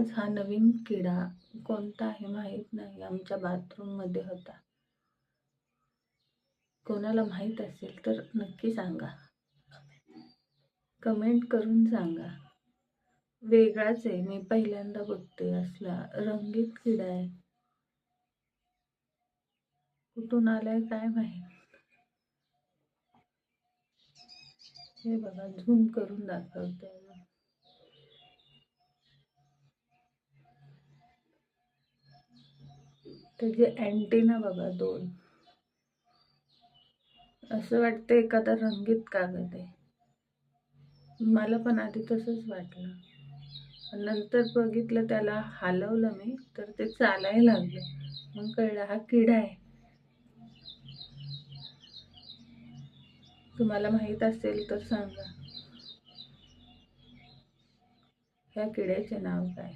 आज हा नवीन किडा कोणता आहे माहीत नाही आमच्या बाथरूममध्ये होता. कोणाला माहीत असेल तर नक्की सांगा. कमेंट करून सांगा. वेगळाच आहे, मी पहिल्यांदा बघते असला रंगीत किडा आहे. कुठून आलाय काय माहीत. हे बघा, झूम करून दाखवते. त्याचे अँटेना बघा 2. असं वाटतं एखादा रंगीत कागद आहे. मला पण आधी तसंच वाटलं, नंतर बघितलं, त्याला हलवलं मी तर ते चालायला लागलं. मग कळलं हा किडा आहे. तुम्हाला माहित असेल तर सांगा, ह्या किड्याचे नाव काय?